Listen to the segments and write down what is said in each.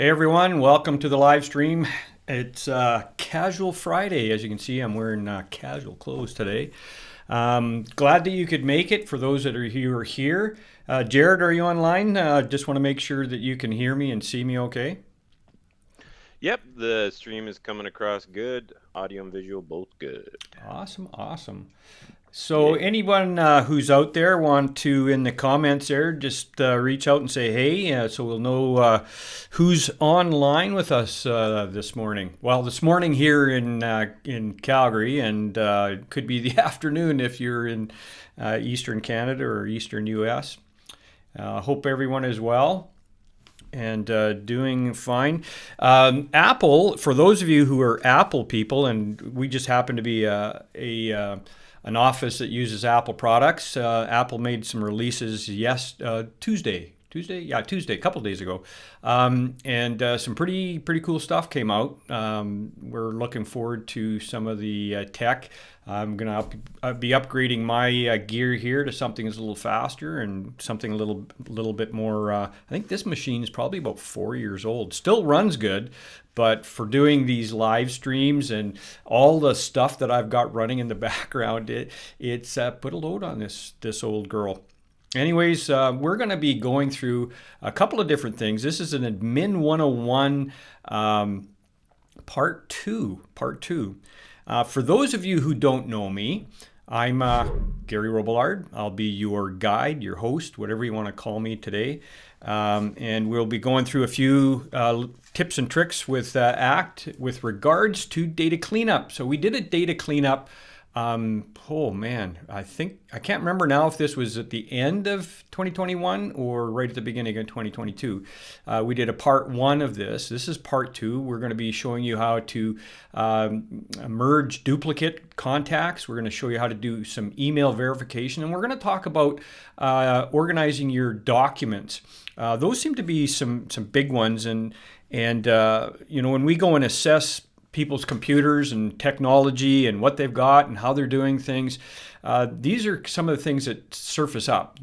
Hey everyone, welcome to the live stream. It's Casual Friday. As you can see, I'm wearing casual clothes today. Glad that you could make it. For those that are here. Jared, are you online? Just want to make sure that you can hear me and see me okay. Yep, the stream is coming across good. Audio and visual both good. Awesome. So Yeah. anyone who's out there want to, in the comments there, just reach out and say hey, so we'll know who's online with us this morning. Well, this morning here in Calgary, and could be the afternoon if you're in Eastern Canada or Eastern US. Hope everyone is well and doing fine. Apple, for those of you who are Apple people, and we just happen to be an office that uses Apple products. Apple made some releases Tuesday, a couple of days ago, and some pretty cool stuff came out. We're looking forward to some of the tech. I'm gonna be upgrading my gear here to something that's a little faster and something a little bit more. I think this machine is probably about 4 years old. Still runs good, but for doing these live streams and all the stuff that I've got running in the background, it's put a load on this old girl. Anyways, we're going to be going through a couple of different things. This is an Admin 101 part two. For those of you who don't know me, I'm Gary Robillard. I'll be your guide, your host, whatever you want to call me today. And we'll be going through a few tips and tricks with ACT with regards to data cleanup. So we did a data cleanup. Oh man, I can't remember now if this was at the end of 2021 or right at the beginning of 2022. We did a part one of this. This is part two. We're going to be showing you how to merge duplicate contacts. We're going to show you how to do some email verification, and we're going to talk about organizing your documents. Those seem to be some big ones, and when we go and assess people's computers and technology and what they've got and how they're doing things. These are some of the things that surface up,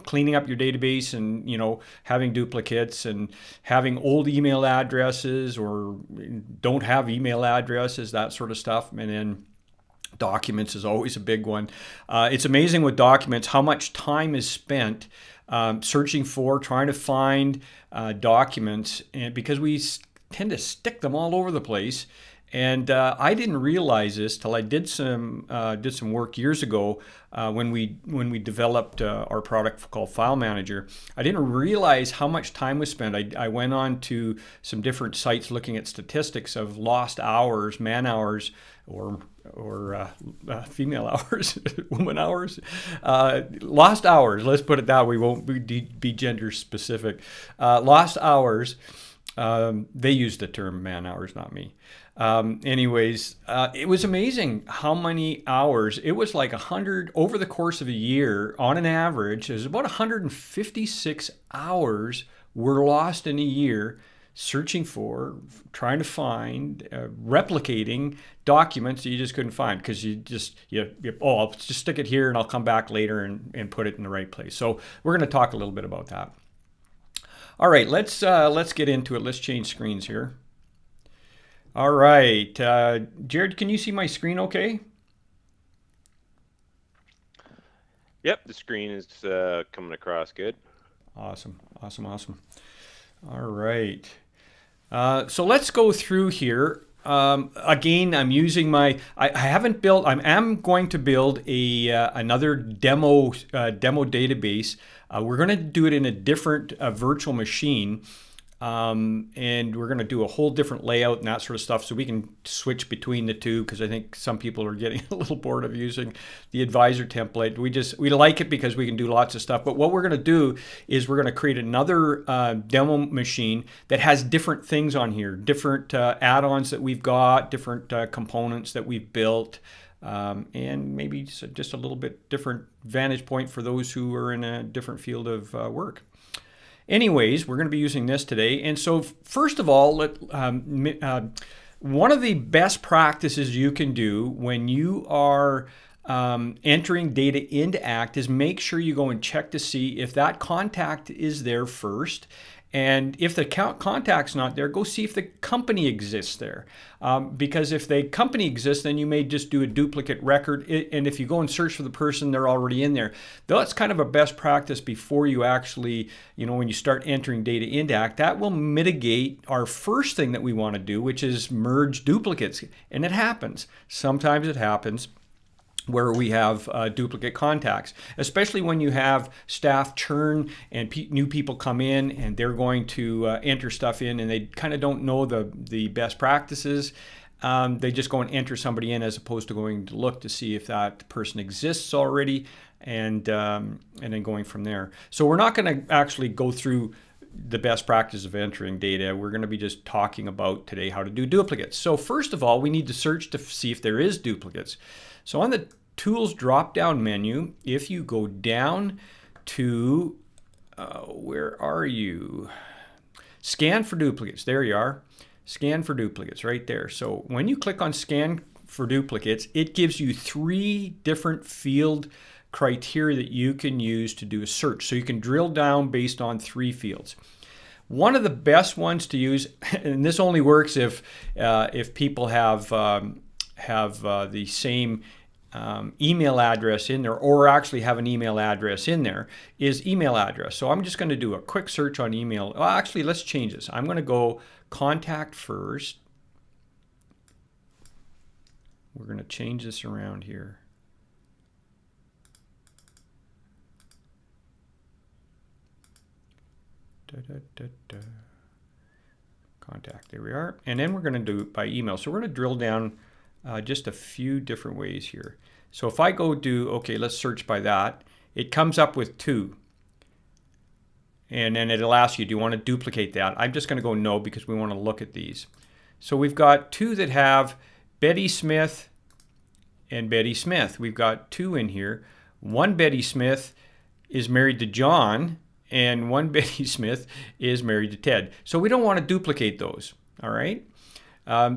cleaning up your database and, having duplicates and having old email addresses or don't have email addresses, that sort of stuff. And then documents is always a big one. It's amazing with documents how much time is spent searching for, trying to find documents, and because we tend to stick them all over the place. And I didn't realize this till I did some work years ago when we developed our product called File Manager. I didn't realize how much time was spent. I went on to some different sites looking at statistics of lost hours, man hours, or female hours, woman hours, lost hours. Let's put it that way. We won't be gender specific. Lost hours. They used the term man hours, not me. It was amazing how many hours. It was like 100 over the course of a year. On an average, it was about 156 hours were lost in a year searching for, trying to find, replicating documents that you just couldn't find because I'll just stick it here and I'll come back later and put it in the right place. So we're going to talk a little bit about that. All right, let's get into it. Let's change screens here. All right, Jared, can you see my screen okay? Yep, the screen is coming across good. Awesome. All right. So let's go through here. Again, I'm using I haven't built. I am going to build another demo database. We're going to do it in a different virtual machine, and we're going to do a whole different layout and that sort of stuff, so we can switch between the two. Because I think some people are getting a little bored of using the advisor template. We like it because we can do lots of stuff. But what we're going to do is we're going to create another demo machine that has different things on here, different add-ons that we've got, different components that we've built. And maybe just a little bit different vantage point for those who are in a different field of work. Anyways, we're going to be using this today. And so first of all, one of the best practices you can do when you are entering data into ACT is make sure you go and check to see if that contact is there first. And if the contact's not there, go see if the company exists there. Because if the company exists, then you may just do a duplicate record. And if you go and search for the person, they're already in there. That's kind of a best practice before you actually, when you start entering data into ACT. That will mitigate our first thing that we want to do, which is merge duplicates. And it happens. Sometimes it happens where we have duplicate contacts, especially when you have staff churn and new people come in and they're going to enter stuff in and they kind of don't know the best practices. They just go and enter somebody in as opposed to going to look to see if that person exists already and then going from there. So we're not going to actually go through the best practice of entering data. We're going to be just talking about today how to do duplicates. So first of all, we need to search to see if there is duplicates. So on the Tools drop-down menu, if you go down to, where are you? Scan for duplicates. There you are. Scan for duplicates right there. So when you click on Scan for duplicates, it gives you 3 different field criteria that you can use to do a search. So you can drill down based on 3 fields. One of the best ones to use, and this only works if people have the same email address in there, or actually have an email address in there, is email address. So I'm just going to do a quick search on email. Well, actually, let's change this. I'm going to go contact first. We're going to change this around here. Contact, there we are. And then we're going to do it by email. So we're going to drill down just a few different ways here. So if I go do, okay, let's search by that, it comes up with 2. And then it'll ask you, do you want to duplicate that? I'm just going to go no, because we want to look at these. So we've got 2 that have Betty Smith and Betty Smith. We've got 2 in here. One Betty Smith is married to John, and one Betty Smith is married to Ted. So we don't want to duplicate those, all right?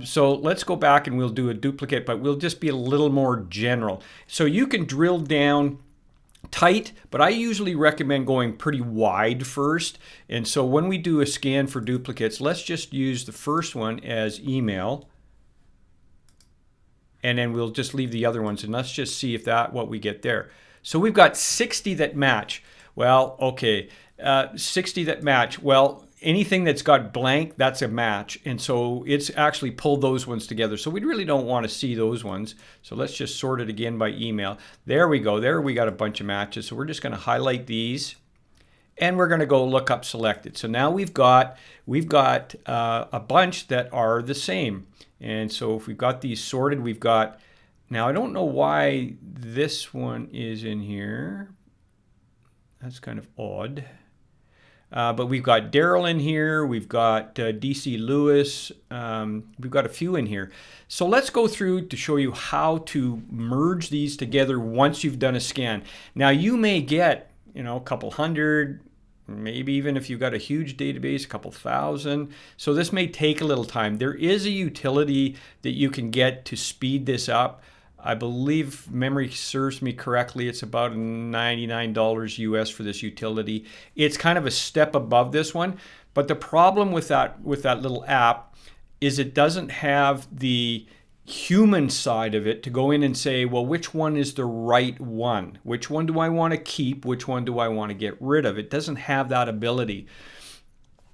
So let's go back and we'll do a duplicate, but we'll just be a little more general. So you can drill down tight, but I usually recommend going pretty wide first. And so when we do a scan for duplicates, let's just use the first one as email. And then we'll just leave the other ones, and let's just see if what we get there. So we've got 60 that match. Well, okay, 60 that match. Well, anything that's got blank, that's a match. And so it's actually pulled those ones together. So we really don't want to see those ones. So let's just sort it again by email. There we go. There we got a bunch of matches. So we're just going to highlight these. And we're going to go look up selected. So now we've got a bunch that are the same. And so if we've got these sorted, we've got, now I don't know why this one is in here. That's kind of odd. But we've got Daryl in here. We've got DC Lewis. We've got a few in here. So let's go through to show you how to merge these together once you've done a scan. Now you may get, a couple hundred, maybe even if you've got a huge database, a couple thousand. So this may take a little time. There is a utility that you can get to speed this up. I believe memory serves me correctly. It's about $99 US for this utility. It's kind of a step above this one, but the problem with that little app is it doesn't have the human side of it to go in and say, well, which one is the right one? Which one do I want to keep? Which one do I want to get rid of? It doesn't have that ability.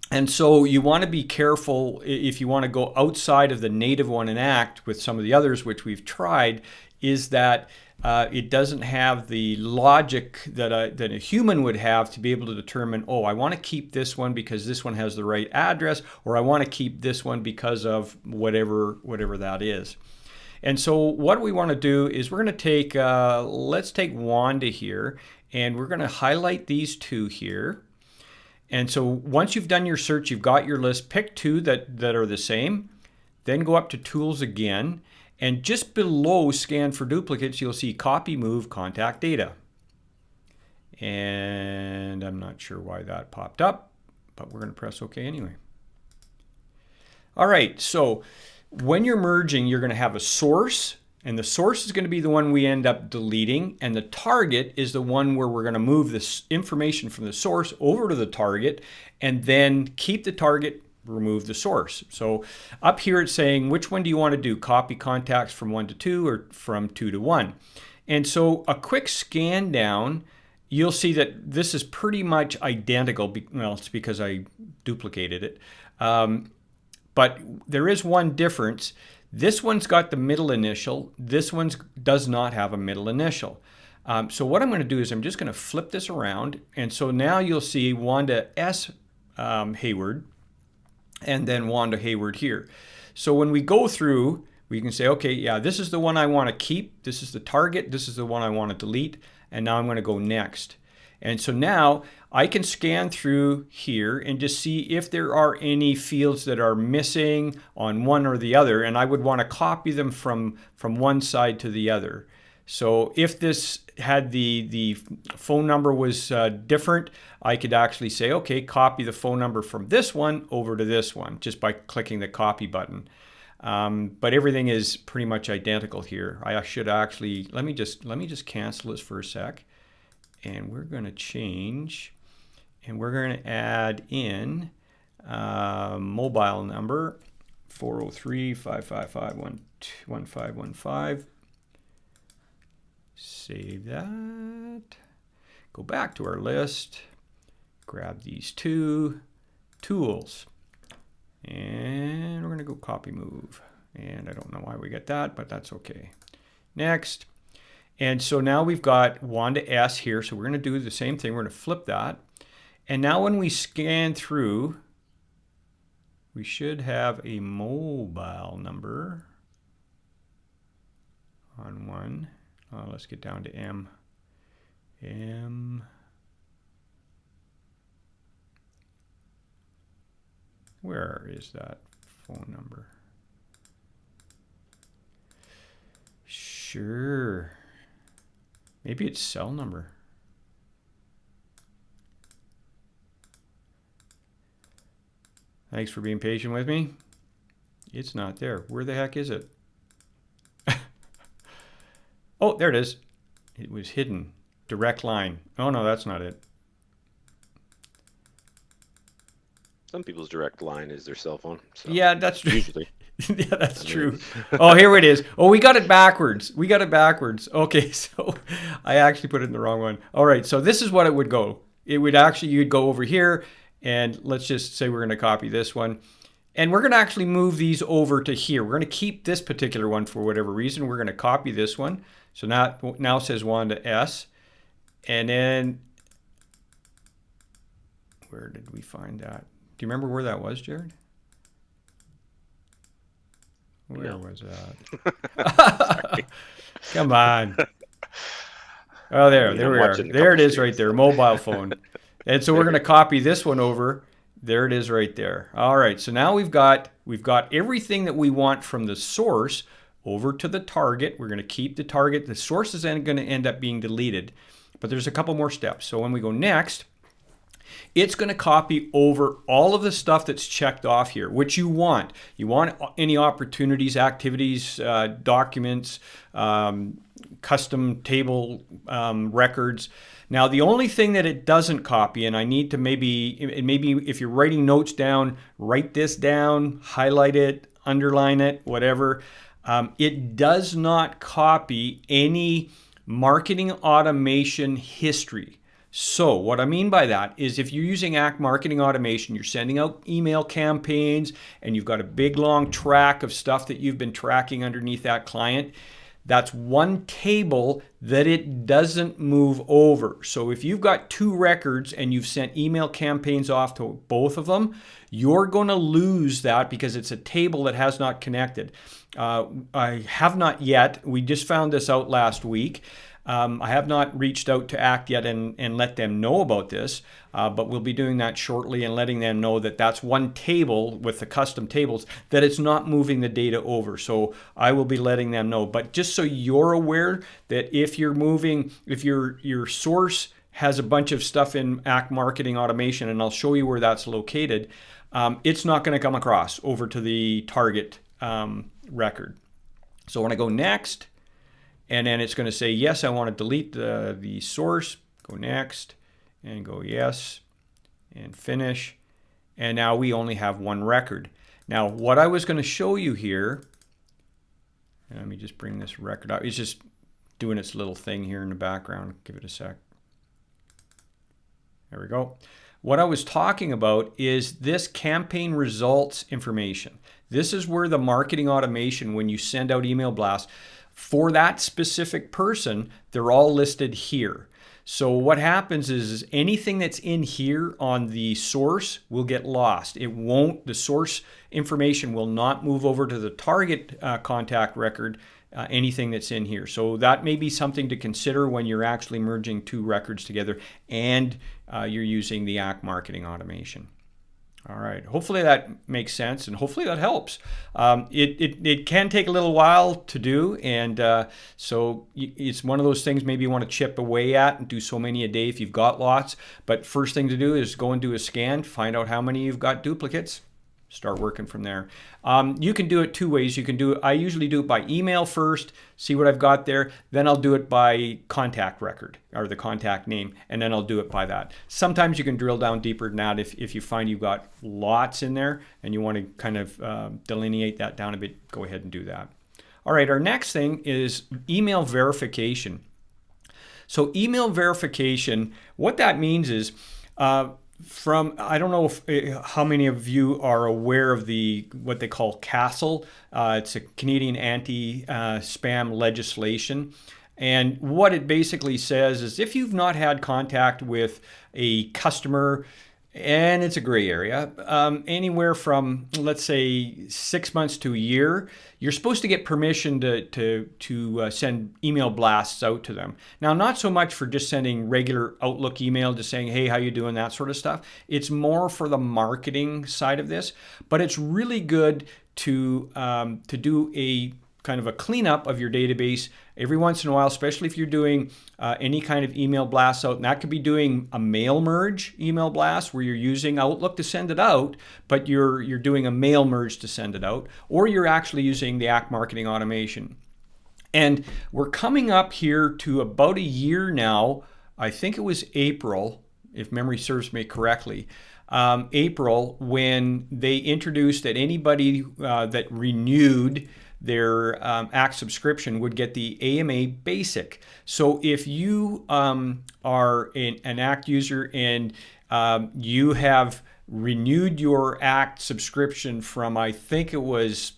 And so you want to be careful if you want to go outside of the native one in ACT with some of the others, which we've tried, is that it doesn't have the logic that a human would have to be able to determine, oh, I want to keep this one because this one has the right address, or I want to keep this one because of whatever that is. And so what we want to do is we're going to take, let's take Wanda here, and we're going to highlight these 2 here. And so once you've done your search, you've got your list, pick 2 that are the same, then go up to Tools again, and just below Scan for Duplicates, you'll see Copy, Move, Contact Data. And I'm not sure why that popped up, but we're going to press OK anyway. All right, so when you're merging, you're going to have a source, And the source is going to be the one we end up deleting, and the target is the one where we're going to move this information from the source over to the target and then keep the target, remove the source. So up here it's saying which one do you want to do, copy contacts from 1 to 2 or from 2 to 1. And so a quick scan down, you'll see that this is pretty much identical. Well, it's because I duplicated it. But there is one difference. This one's got the middle initial. This one does not have a middle initial. So what I'm going to do is I'm just going to flip this around. And so now you'll see Wanda S. Hayward and then Wanda Hayward here. So when we go through, we can say, okay, yeah, this is the one I want to keep. This is the target. This is the one I want to delete. And now I'm going to go next. And so now I can scan through here and just see if there are any fields that are missing on one or the other. And I would want to copy them from one side to the other. So if this had the phone number was different, I could actually say, okay, copy the phone number from this one over to this one just by clicking the copy button. But everything is pretty much identical here. I should actually, let me just cancel this for a sec. And we're going to change, and we're going to add in mobile number 403-555-1515. Save that. Go back to our list. Grab these two tools. And we're going to go copy move. And I don't know why we get that, but that's okay. Next. And so now we've got Wanda S here. So we're going to do the same thing. We're going to flip that. And now when we scan through, we should have a mobile number on one. Let's get down to M. Where is that phone number? Sure. Maybe it's cell number. Thanks for being patient with me. It's not there. Where the heck is it? Oh, there it is. It was hidden. Direct line. Oh, no, that's not it. Some people's direct line is their cell phone. So yeah, that's true. Usually. Yeah, that's true. Oh, here it is. Oh, we got it backwards. Okay, so I actually put it in the wrong one. All right, so this is what it would go. It would actually, you'd go over here, and let's just say we're going to copy this one. And we're going to actually move these over to here. We're going to keep this particular one for whatever reason. We're going to copy this one. So now it says Wanda S. And then, where did we find that? Do you remember where that was, Jared? Where was that? Come on. Oh, there we are. There it is right there, mobile phone. And so we're going to copy this one over. There it is right there. All right, so now we've got everything that we want from the source over to the target. We're going to keep the target. The source is then going to end up being deleted. But there's a couple more steps. So when we go next, it's going to copy over all of the stuff that's checked off here, which you want. You want any opportunities, activities, documents, custom table records. Now, the only thing that it doesn't copy, and I need to maybe if you're writing notes down, write this down, highlight it, underline it, whatever. It does not copy any marketing automation history. So what I mean by that is if you're using Act Marketing Automation, you're sending out email campaigns and you've got a big long track of stuff that you've been tracking underneath that client, that's one table that it doesn't move over. So if you've got two records and you've sent email campaigns off to both of them, you're going to lose that because it's a table that has not connected. I have not yet. We just found this out last week. I have not reached out to ACT yet and let them know about this, but we'll be doing that shortly and letting them know that that's one table with the custom tables, that it's not moving the data over. So I will be letting them know. But just so you're aware that if you're moving, if your source has a bunch of stuff in ACT Marketing Automation, and I'll show you where that's located, it's not going to come across over to the target record. So when I go next, and then it's going to say, yes, I want to delete the source. Go next, and go yes, and finish. And now we only have one record. Now, what I was going to show you here, and let me just bring this record out. It's just doing its little thing here in the background. Give it a sec. There we go. What I was talking about is this campaign results information. This is where the marketing automation, when you send out email blasts for that specific person, they're all listed here. So what happens is anything that's in here on the source will get lost. It won't, the source information will not move over to the target contact record, anything that's in here. So that may be something to consider when you're actually merging two records together and you're using the ACT marketing automation. All right, hopefully that makes sense and hopefully that helps. It can take a little while to do, and so it's one of those things maybe you want to chip away at and do so many a day if you've got lots. But first thing to do is go and do a scan, find out how many you've got duplicates, start working from there. You can do it two ways. You can do it, I usually do it by email first, see what I've got there, then I'll do it by contact record or the contact name, and then I'll do it by that. Sometimes you can drill down deeper than that if you find you've got lots in there and you want to kind of delineate that down a bit, go ahead and do that. All right, our next thing is email verification. So email verification, what that means is I don't know how many of you are aware of what they call CASL. It's a Canadian anti-spam legislation. And what it basically says is if you've not had contact with a customer, and it's a gray area, anywhere from, let's say, 6 months to a year, you're supposed to get permission to send email blasts out to them. Now, not so much for just sending regular Outlook email, just saying, hey, how you doing, that sort of stuff. It's more for the marketing side of this, but it's really good to do a kind of a cleanup of your database every once in a while, especially if you're doing any kind of email blasts out. And that could be doing a mail merge email blast where you're using Outlook to send it out, but you're doing a mail merge to send it out, or you're actually using the ACT marketing automation. And we're coming up here to about a year now. I think it was April, if memory serves me correctly, April, when they introduced that anybody that renewed their ACT subscription would get the AMA Basic. So if you are an ACT user and you have renewed your ACT subscription from, I think it was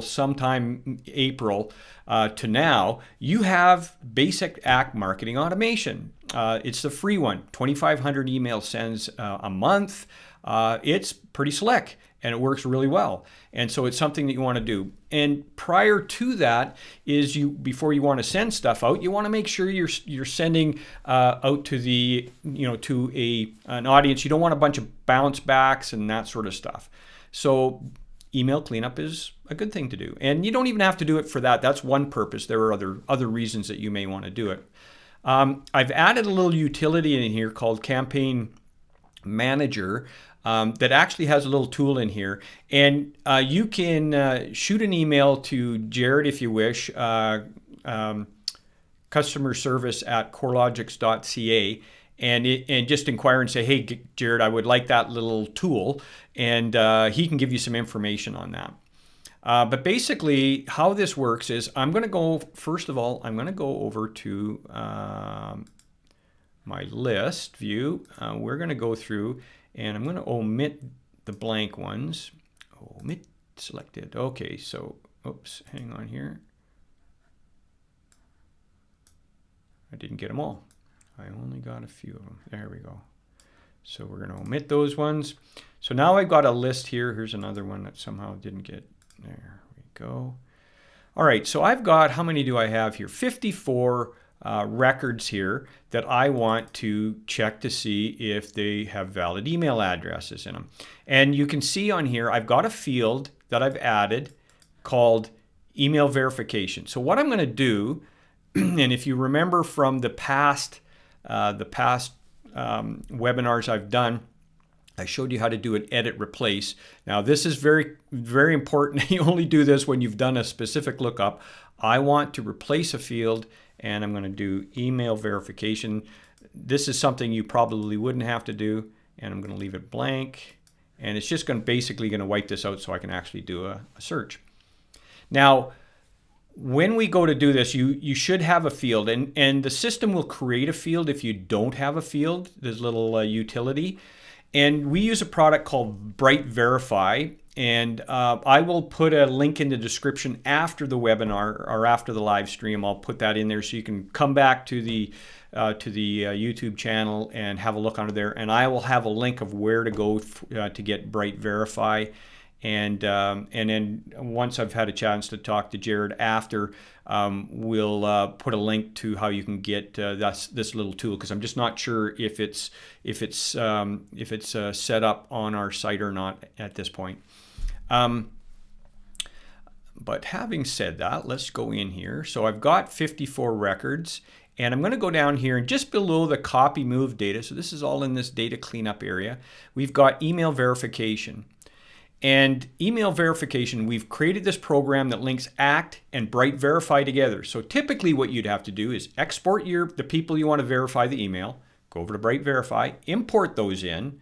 sometime April to now, you have basic ACT marketing automation. It's the free one, 2,500 email sends a month. It's pretty slick and it works really well. And so it's something that you want to do. And prior to that is before you want to send stuff out, you want to make sure you're sending out to an audience. You don't want a bunch of bounce backs and that sort of stuff. So email cleanup is a good thing to do. And you don't even have to do it for that. That's one purpose. There are other reasons that you may want to do it. I've added a little utility in here called Campaign Manager that actually has a little tool in here. And you can shoot an email to Jared if you wish, customer service at corelogix.ca. And just inquire and say, hey, Jared, I would like that little tool. And he can give you some information on that. But basically, how this works is I'm going to go over to my list view. We're going to go through and I'm going to omit the blank ones. Omit selected. Okay, so, oops, hang on here. I didn't get them all. I only got a few of them. There we go. So we're going to omit those ones. So now I've got a list here. Here's another one that somehow didn't get. There we go. All right, so I've got, how many do I have here? 54 records here that I want to check to see if they have valid email addresses in them. And you can see on here, I've got a field that I've added called email verification. So what I'm going to do, and if you remember from the past webinars I've done, I showed you how to do an edit replace. Now this is very, very important. You only do this when you've done a specific lookup. I want to replace a field, and I'm going to do email verification. This is something you probably wouldn't have to do, and I'm going to leave it blank. And it's just basically going to wipe this out so I can actually do a search. Now, when we go to do this, you should have a field, and the system will create a field if you don't have a field, this little utility. And we use a product called Bright Verify, and I will put a link in the description after the webinar or after the live stream. I'll put that in there so you can come back to the YouTube channel and have a look under there. And I will have a link of where to go to get Bright Verify. And then once I've had a chance to talk to Jared after, we'll put a link to how you can get this little tool, because I'm just not sure if it's set up on our site or not at this point. But having said that, let's go in here. So I've got 54 records, and I'm going to go down here, and just below the copy move data, so this is all in this data cleanup area, we've got email verification. And email verification, we've created this program that links ACT and Bright Verify together. So typically what you'd have to do is export the people you want to verify the email, go over to Bright Verify, import those in,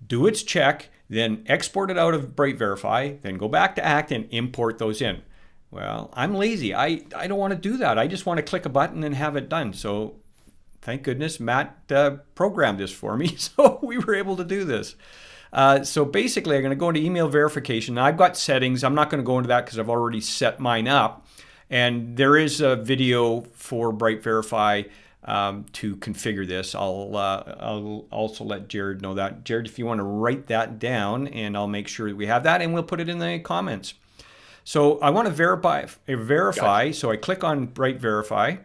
do its check, then export it out of Bright Verify, then go back to ACT and import those in. Well, I'm lazy. I don't want to do that. I just want to click a button and have it done. So thank goodness Matt programmed this for me, so we were able to do this. So basically, I'm going to go into email verification. Now, I've got settings. I'm not going to go into that because I've already set mine up. And there is a video for Bright Verify to configure this. I'll also let Jared know that. Jared, if you want to write that down, and I'll make sure that we have that, and we'll put it in the comments. So I want to verify. Gotcha. So I click on Bright Verify,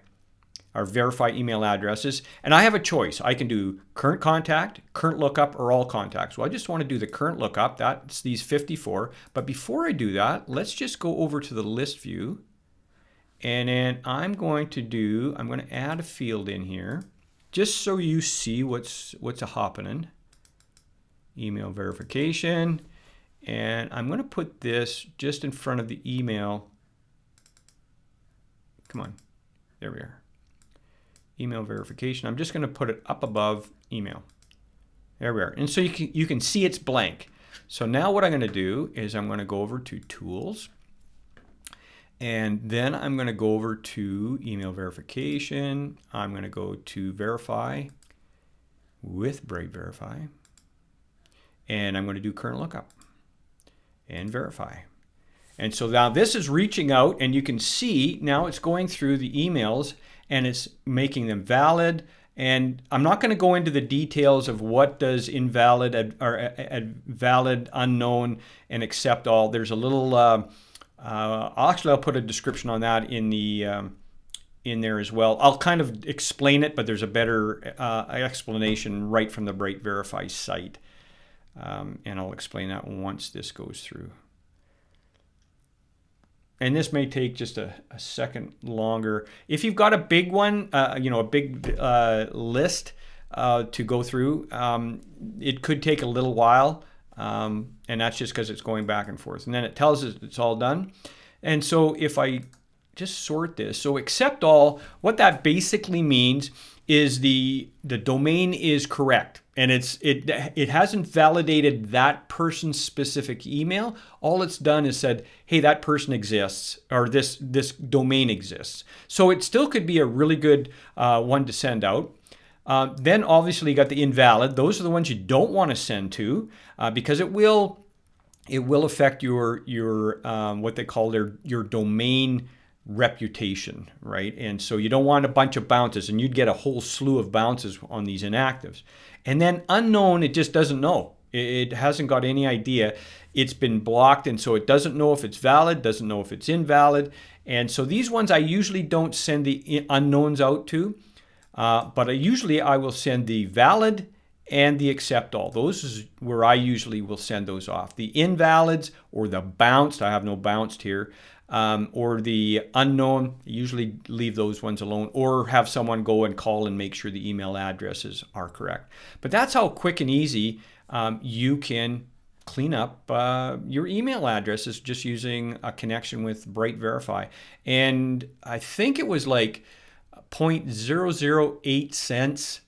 our verify email addresses, and I have a choice. I can do current contact, current lookup, or all contacts. Well, I just want to do the current lookup. That's these 54. But before I do that, let's just go over to the list view, and then I'm going to add a field in here, just so you see what's a happening. Email verification, and I'm going to put this just in front of the email. Come on, there we are. Email verification. I'm just going to put it up above email. There we are. And so you can see it's blank. So now what I'm going to do is I'm going to go over to Tools, and then I'm going to go over to Email Verification. I'm going to go to Verify with Bright Verify, and I'm going to do Current Lookup and Verify. And so now this is reaching out, and you can see now it's going through the emails and it's making them valid. And I'm not going to go into the details of what does invalid or valid, unknown, and accept all. There's a little, actually I'll put a description on that in there as well. I'll kind of explain it, but there's a better explanation right from the Bright Verify site. And I'll explain that once this goes through. And this may take just a second longer. If you've got a big one, a big list to go through, it could take a little while. And that's just because it's going back and forth. And then it tells us it's all done. And so if I just sort this, so accept all, what that basically means is the domain is correct. And it hasn't validated that person's specific email. All it's done is said, hey, that person exists, or this domain exists. So it still could be a really good one to send out. Then obviously you got the invalid. Those are the ones you don't want to send to because it will affect your what they call your domain reputation, right? And so you don't want a bunch of bounces, and you'd get a whole slew of bounces on these inactives. And then unknown, it just doesn't know. It hasn't got any idea. It's been blocked, and so it doesn't know if it's valid, doesn't know if it's invalid. And so these ones I usually don't send the unknowns out to, but I will send the valid and the accept all. Those is where I usually will send those off. The invalids or the bounced, I have no bounced here, or the unknown, usually leave those ones alone, or have someone go and call and make sure the email addresses are correct. But that's how quick and easy you can clean up your email addresses just using a connection with Bright Verify. And I think it was like 0.008 cents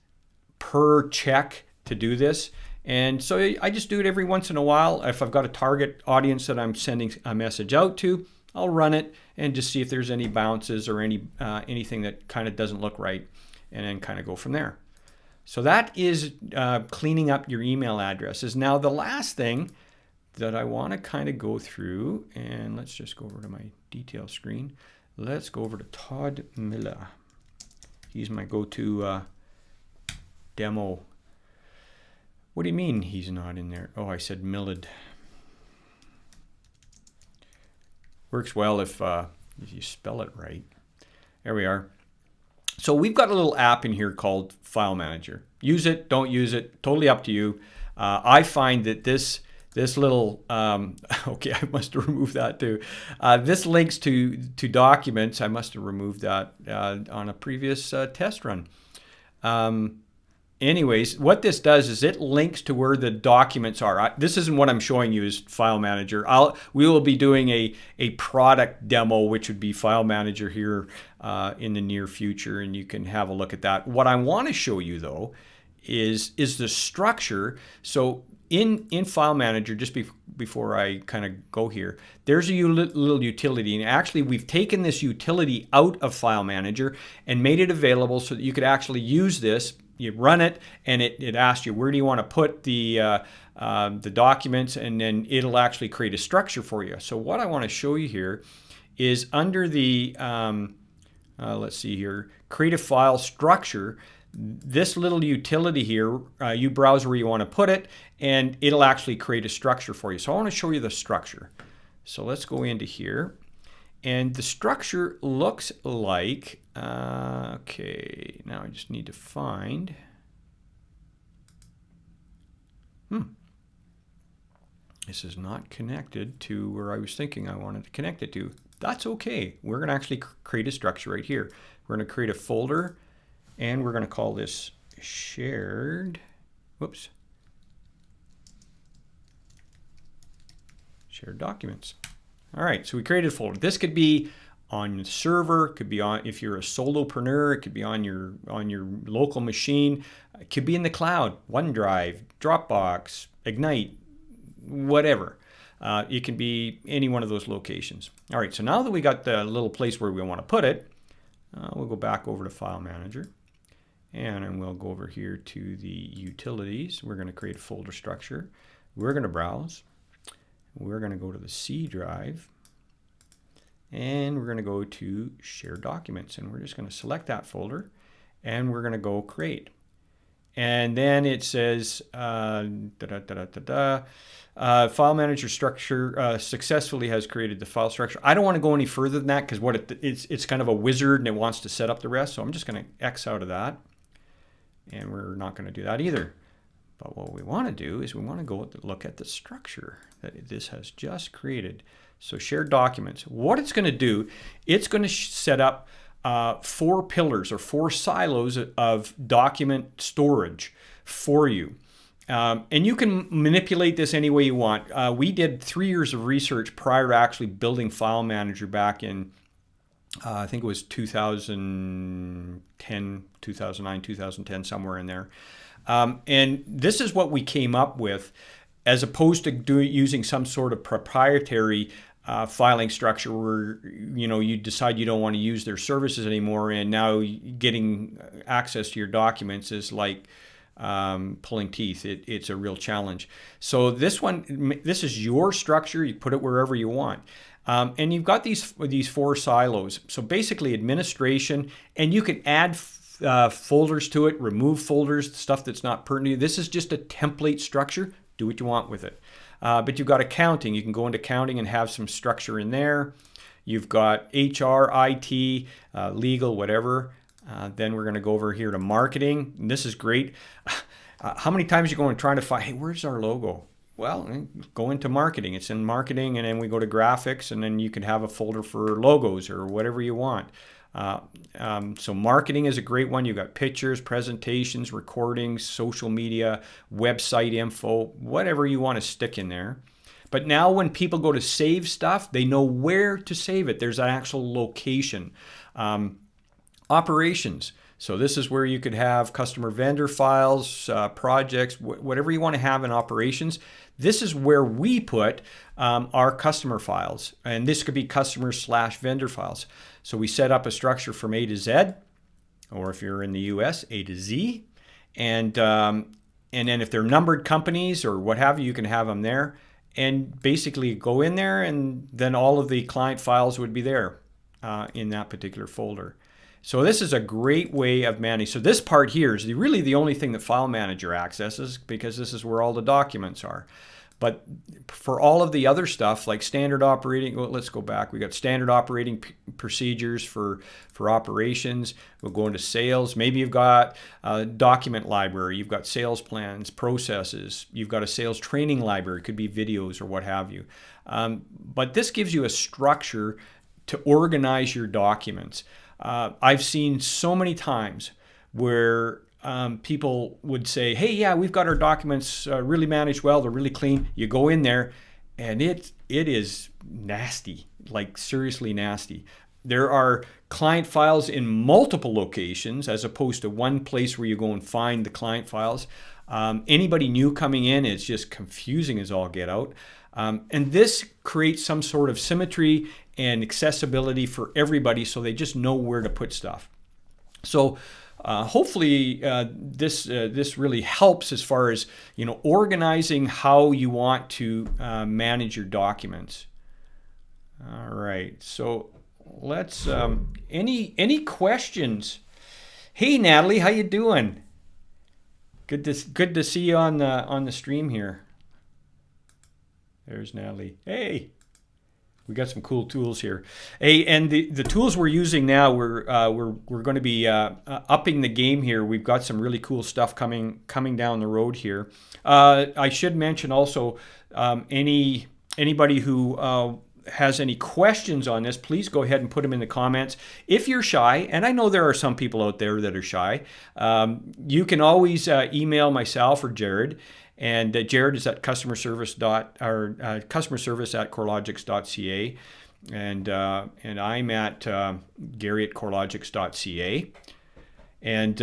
per check to do this. And so I just do it every once in a while. If I've got a target audience that I'm sending a message out to, I'll run it and just see if there's any bounces or anything that kind of doesn't look right, and then kind of go from there. So that is cleaning up your email addresses. Now the last thing that I want to kind of go through, and let's just go over to my detail screen. Let's go over to Todd Miller. He's my go-to demo. What do you mean he's not in there? Oh, I said Millard. Works well if you spell it right. There we are. So we've got a little app in here called File Manager. Use it, don't use it, totally up to you. I find that this little, okay, I must have removed that too. This links to documents. I must have removed that on a previous test run. Anyways, what this does is it links to where the documents are. This isn't what I'm showing you as File Manager. We will be doing a product demo, which would be File Manager here in the near future, and you can have a look at that. What I want to show you though is the structure. So in File Manager, just before I kind of go here, there's a little utility, and actually we've taken this utility out of File Manager and made it available so that you could actually use this. You run it, and it asks you where do you want to put the documents, and then it'll actually create a structure for you. So what I want to show you here is under the let's see here, create a file structure. This little utility here, you browse where you want to put it, and it'll actually create a structure for you. So I want to show you the structure. So let's go into here. And the structure looks like, okay, now I just need to find, this is not connected to where I was thinking I wanted to connect it to. That's okay. We're going to actually create a structure right here. We're going to create a folder, and we're going to call this shared, shared documents. All right, so we created a folder. This could be on the server, it could be on, if you're a solopreneur, it could be on your local machine, it could be in the cloud, OneDrive, Dropbox, Ignite, whatever. It can be any one of those locations. All right, so now that we got the little place where we want to put it, we'll go back over to File Manager, and then we'll go over here to the utilities. We're going to create a folder structure. We're going to browse. We're going to go to the C drive, and we're going to go to Share Documents, and we're just going to select that folder, and we're going to go Create. And then it says File Manager structure successfully has created the file structure. I don't want to go any further than that because it's kind of a wizard and it wants to set up the rest, so I'm just going to X out of that, and we're not going to do that either. But what we want to do is we want to go look at the structure that this has just created. So shared documents. What it's going to do, it's going to set up 4 pillars or 4 silos of document storage for you. And you can manipulate this any way you want. We did 3 years of research prior to actually building File Manager back in, I think it was 2010, 2009, 2010, somewhere in there. And this is what we came up with, as opposed to using some sort of proprietary filing structure where you decide you don't want to use their services anymore, and now getting access to your documents is like pulling teeth. It's a real challenge. So this is your structure. You put it wherever you want. And you've got these 4 silos. So basically administration, and you can add folders to it, remove folders, stuff that's not pertinent to you. This is just a template structure. Do what you want with it. But you've got accounting. You can go into accounting and have some structure in there. You've got HR, IT, legal, whatever. Then we're going to go over here to marketing. And this is great. How many times you go and try to find, hey, where's our logo? Well, go into marketing. It's in marketing, and then we go to graphics, and then you can have a folder for logos or whatever you want. So marketing is a great one. You've got pictures, presentations, recordings, social media, website info, whatever you want to stick in there. But now when people go to save stuff, they know where to save it. There's an actual location. Operations. So this is where you could have customer vendor files, projects, whatever you want to have in operations. This is where we put our customer files. And this could be customer/vendor files. So we set up a structure from A to Z, or if you're in the US, A to Z. And then if they're numbered companies or what have you, you can have them there. And basically go in there, and then all of the client files would be there in that particular folder. So this is a great way of managing. So this part here is really the only thing that File Manager accesses, because this is where all the documents are. But for all of the other stuff, like standard operating, well, let's go back. We got standard operating procedures for operations. We'll go into sales. Maybe you've got a document library. You've got sales plans, processes. You've got a sales training library. It could be videos or what have you. But this gives you a structure to organize your documents. I've seen so many times where people would say, hey, yeah, we've got our documents really managed well. They're really clean. You go in there and it is nasty, like seriously nasty. There are client files in multiple locations as opposed to one place where you go and find the client files. Anybody new coming in, it's just confusing as all get out. And this creates some sort of symmetry and accessibility for everybody, so they just know where to put stuff. So hopefully this really helps as far as organizing how you want to manage your documents. All right, so let's any questions? Hey Natalie, how you doing? Good to see you on the stream here. There's Natalie. Hey. We got some cool tools here. Hey, and the tools we're using now, we're going to be upping the game here. We've got some really cool stuff coming down the road here. I should mention also, anybody who has any questions on this, please go ahead and put them in the comments. If you're shy, and I know there are some people out there that are shy, you can always email myself or Jared. And Jared is at customer service at corelogix.ca, and I'm at Gary at corelogix.ca, and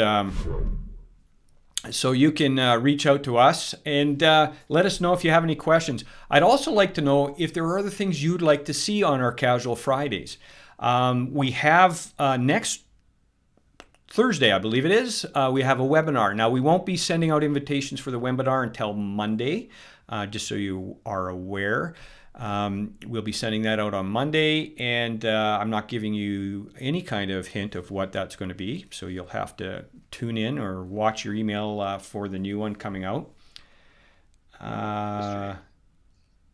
so you can reach out to us and let us know if you have any questions. I'd also like to know if there are other things you'd like to see on our Casual Fridays. We have next Thursday, I believe it is, we have a webinar. Now, we won't be sending out invitations for the webinar until Monday, just so you are aware. We'll be sending that out on Monday, and I'm not giving you any kind of hint of what that's going to be, so you'll have to tune in or watch your email for the new one coming out.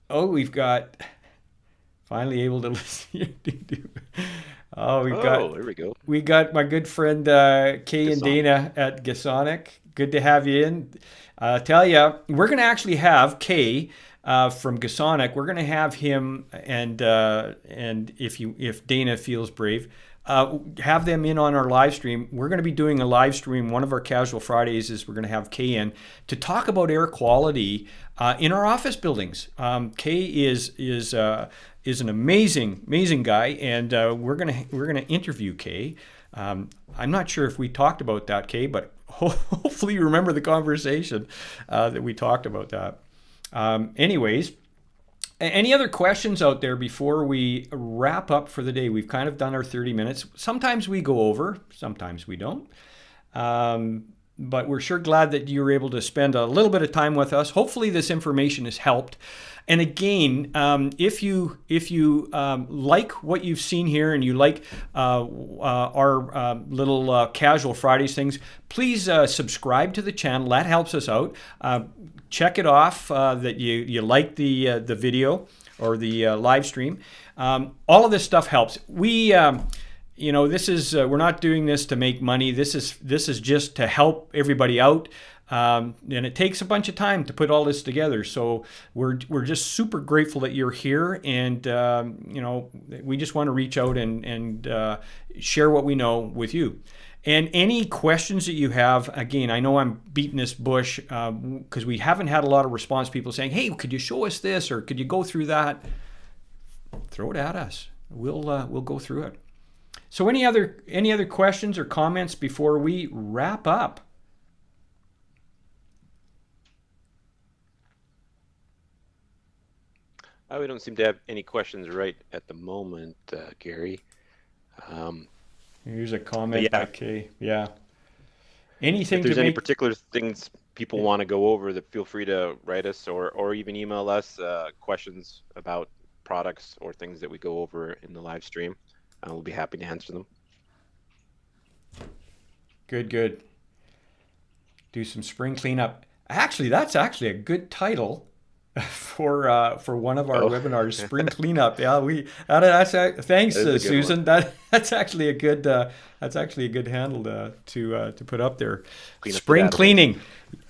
We've got finally able to listen. There we go. We got my good friend Kay and Dana at Gasonic. Good to have you in. Tell you, we're going to actually have Kay from Gasonic. We're going to have him and if Dana feels brave, have them in on our live stream. We're going to be doing a live stream. One of our Casual Fridays is we're going to have Kay in to talk about air quality in our office buildings. Kay is an amazing guy, and we're gonna interview Kay. I'm not sure if we talked about that, Kay, but hopefully you remember the conversation that we talked about that. Anyways, any other questions out there before we wrap up for the day? We've kind of done our 30 minutes. Sometimes we go over, sometimes we don't. But we're sure glad that you were able to spend a little bit of time with us. Hopefully this information has helped. And again, if you like what you've seen here and you like our little Casual Fridays things, please subscribe to the channel. That helps us out. Check it off that you like the video or the live stream. All of this stuff helps. This is we're not doing this to make money. This is just to help everybody out. And it takes a bunch of time to put all this together. So we're just super grateful that you're here, and we just want to reach out and share what we know with you. And any questions that you have, again, I know I'm beating this bush because we haven't had a lot of response. People saying, "Hey, could you show us this, or could you go through that?" Throw it at us. We'll go through it. So any other questions or comments before we wrap up? We don't seem to have any questions right at the moment, Gary. Here's a comment. Yeah. Okay, yeah. Anything If there's to any make... particular things people want to go over, that feel free to write us or even email us questions about products or things that we go over in the live stream. We'll be happy to answer them. Good. Do some spring cleanup. Actually, that's actually a good title for one of our webinars, spring cleanup. Yeah, thanks, Susan. That's actually a good handle to put up there. Spring cleaning.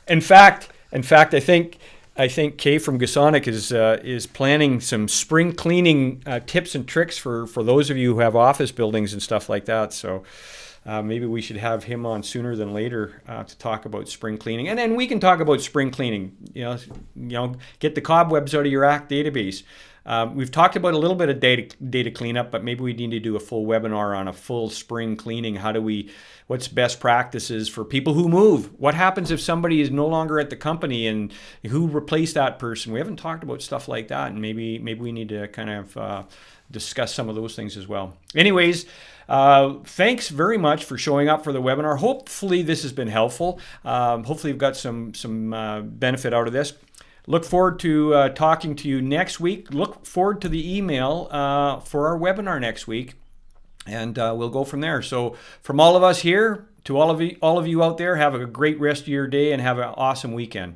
In fact, I think Kay from Gasonic is planning some spring cleaning tips and tricks for those of you who have office buildings and stuff like that. So maybe we should have him on sooner than later to talk about spring cleaning, and then we can talk about spring cleaning. Get the cobwebs out of your ACT database. We've talked about a little bit of data cleanup, but maybe we need to do a full webinar on a full spring cleaning. What's best practices for people who move? What happens if somebody is no longer at the company, and who replaced that person? We haven't talked about stuff like that, and maybe we need to kind of discuss some of those things as well. Anyways, thanks very much for showing up for the webinar. Hopefully this has been helpful. Hopefully you've got some benefit out of this. Look forward to talking to you next week. Look forward to the email for our webinar next week, and we'll go from there. So from all of us here to all of you out there, have a great rest of your day and have an awesome weekend.